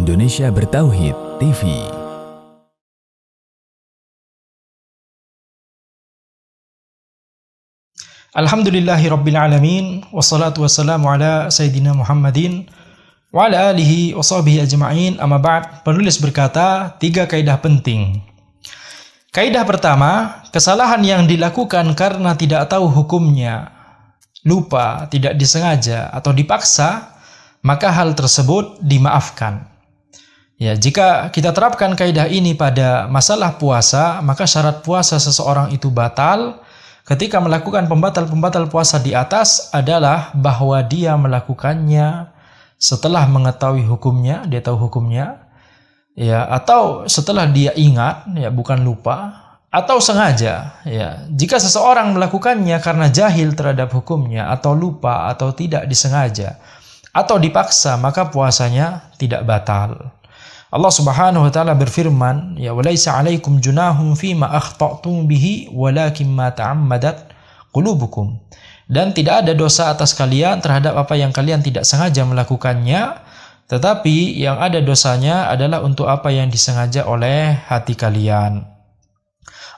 Indonesia Bertauhid TV. Alhamdulillahi Rabbil Alamin, wassalatu wassalamu ala Sayyidina Muhammadin wa ala alihi wa sahbihi ajma'in, amma ba'd. Penulis berkata, 3 kaidah penting. Kaidah pertama, kesalahan yang dilakukan karena tidak tahu hukumnya, lupa, tidak disengaja, atau dipaksa, maka hal tersebut dimaafkan. Ya, jika kita terapkan kaidah ini pada masalah puasa, maka syarat puasa seseorang itu batal ketika melakukan pembatal-pembatal puasa di atas adalah bahwa dia melakukannya setelah mengetahui hukumnya, dia tahu hukumnya, ya, atau setelah dia ingat, ya, bukan lupa, atau sengaja. Ya, jika seseorang melakukannya karena jahil terhadap hukumnya, atau lupa, atau tidak disengaja, atau dipaksa, maka puasanya tidak batal. Allah Subhanahu wa taala berfirman, ya walaisa 'alaikum junahum fima akhta'tum bihi walakin ma ta'ammadat qulubukum. Dan tidak ada dosa atas kalian terhadap apa yang kalian tidak sengaja melakukannya, tetapi yang ada dosanya adalah untuk apa yang disengaja oleh hati kalian.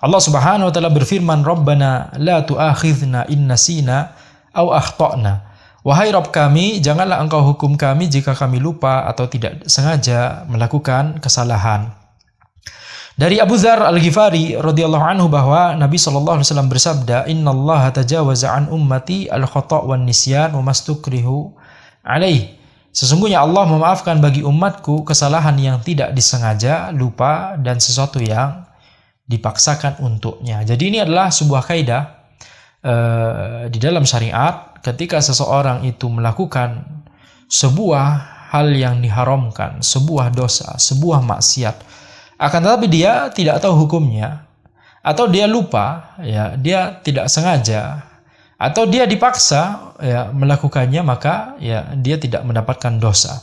Allah Subhanahu wa taala berfirman, Rabbana la tu'akhidhna in nasina aw akhta'na. Wahai Rabb kami, janganlah engkau hukum kami jika kami lupa atau tidak sengaja melakukan kesalahan. Dari Abu Dzar Al-Ghifari radhiyallahu anhu bahwa Nabi sallallahu alaihi wasallam bersabda, "Innallaha tajawaza an ummati al-khata' wan nisyan wa mastukrihu alaih." Sesungguhnya Allah memaafkan bagi umatku kesalahan yang tidak disengaja, lupa, dan sesuatu yang dipaksakan untuknya. Jadi ini adalah sebuah kaidah di dalam syariat. Ketika seseorang itu melakukan sebuah hal yang diharamkan, sebuah dosa, sebuah maksiat, akan tetapi dia tidak tahu hukumnya, atau dia lupa, ya, dia tidak sengaja, atau dia dipaksa, ya, melakukannya, maka, ya, dia tidak mendapatkan dosa.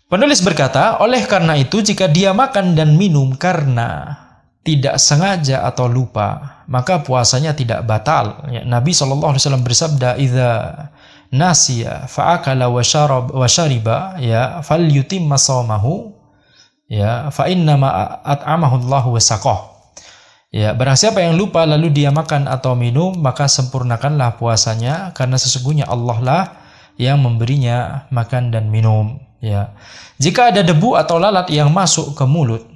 Penulis berkata, oleh karena itu jika dia makan dan minum karena tidak sengaja atau lupa, maka puasanya tidak batal. Ya, Nabi SAW bersabda, "Idza nasiya fa'akala wa syariba, ya, falyutimma shaumahu, ya, fa innama at'amahu Allahu wa saqah." Ya, barang siapa yang lupa lalu dia makan atau minum, maka sempurnakanlah puasanya, karena sesungguhnya Allah lah yang memberinya makan dan minum. Ya. Jika ada debu atau lalat yang masuk ke mulut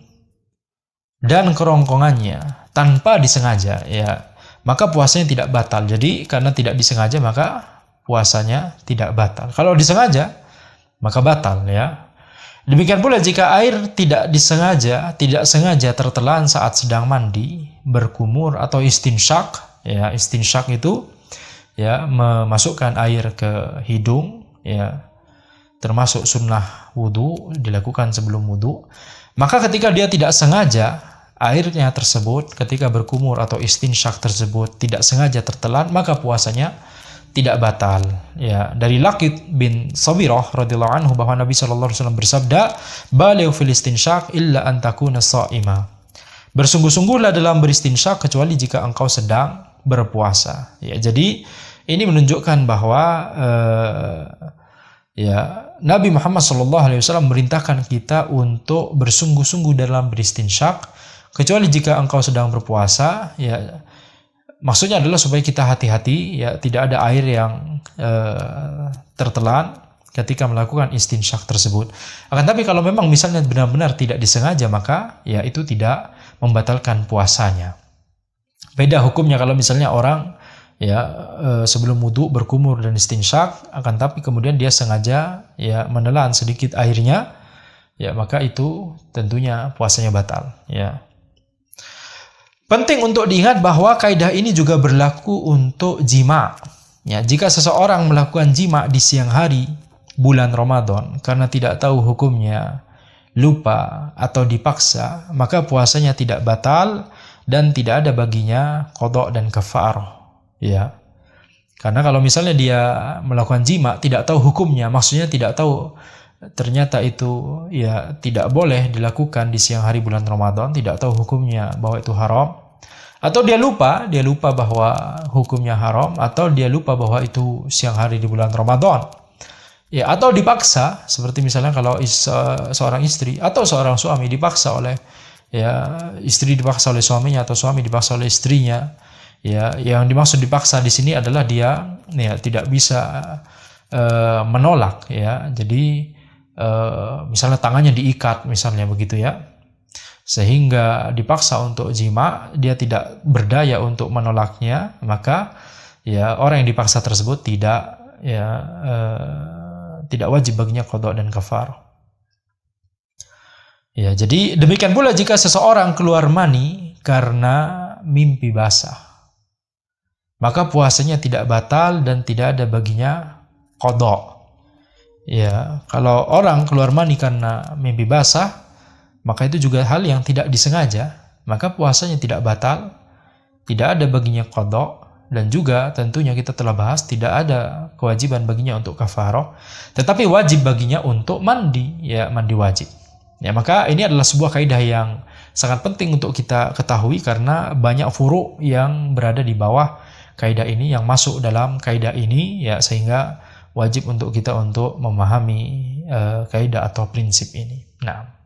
dan kerongkongannya tanpa disengaja, ya, maka puasanya tidak batal. Jadi karena tidak disengaja maka puasanya tidak batal. Kalau disengaja maka batal, ya. Demikian pula jika air tidak sengaja tertelan saat sedang mandi, berkumur, atau istinsyak, ya, istinsyak itu, ya, memasukkan air ke hidung, ya, termasuk sunnah wudu, dilakukan sebelum wudu. Maka ketika dia tidak sengaja, airnya tersebut ketika berkumur atau istinsyak tersebut tidak sengaja tertelan, maka puasanya tidak batal. Ya, dari Laqit bin Sabirah radhiyallahu anhu bahwa Nabi sallallahu alaihi wasallam bersabda, "Baligh fil istinsyak illa an takuna sha'ima." Bersungguh-sungguhlah dalam beristinsyak kecuali jika engkau sedang berpuasa. Ya, jadi ini menunjukkan bahwa ya, Nabi Muhammad SAW merintahkan kita untuk bersungguh-sungguh dalam beristinsyak, kecuali jika engkau sedang berpuasa. Ya, maksudnya adalah supaya kita hati-hati, ya, tidak ada air yang tertelan ketika melakukan istinsyak tersebut. Akan tapi kalau memang misalnya benar-benar tidak disengaja, maka, ya, itu tidak membatalkan puasanya. Beda hukumnya kalau misalnya orang, ya, sebelum wudu berkumur dan istinsyak, akan tapi kemudian dia sengaja, ya, menelan sedikit airnya, ya, maka itu tentunya puasanya batal, ya. Penting untuk diingat bahwa kaidah ini juga berlaku untuk jima. Ya, jika seseorang melakukan jima di siang hari bulan Ramadan karena tidak tahu hukumnya, lupa, atau dipaksa, maka puasanya tidak batal dan tidak ada baginya qadha dan kafarah. Ya, karena kalau misalnya dia melakukan jima tidak tahu hukumnya, maksudnya tidak tahu ternyata itu, ya, tidak boleh dilakukan di siang hari bulan Ramadan, tidak tahu hukumnya bahwa itu haram, atau dia lupa bahwa hukumnya haram, atau dia lupa bahwa itu siang hari di bulan Ramadan, Ya, atau dipaksa, seperti misalnya kalau seorang istri atau seorang suami dipaksa oleh, ya, istri dipaksa oleh suaminya atau suami dipaksa oleh istrinya. Ya, yang dimaksud dipaksa di sini adalah dia, ya, tidak bisa menolak, ya. Jadi misalnya tangannya diikat, misalnya begitu, ya, sehingga dipaksa untuk jima, dia tidak berdaya untuk menolaknya, maka, ya, orang yang dipaksa tersebut tidak, ya, tidak wajib baginya qada dan kafarah. Ya, jadi demikian pula jika seseorang keluar mani karena mimpi basah, maka puasanya tidak batal dan tidak ada baginya qada. Ya, kalau orang keluar mani karena mimpi basah, maka itu juga hal yang tidak disengaja, maka puasanya tidak batal, tidak ada baginya qada, dan juga tentunya kita telah bahas tidak ada kewajiban baginya untuk kafarah, tetapi wajib baginya untuk mandi, ya, mandi wajib. Ya, maka ini adalah sebuah kaidah yang sangat penting untuk kita ketahui karena banyak furu' yang berada di bawah kaidah ini, yang masuk dalam kaidah ini, ya, sehingga wajib untuk kita untuk memahami kaidah atau prinsip ini. Nah,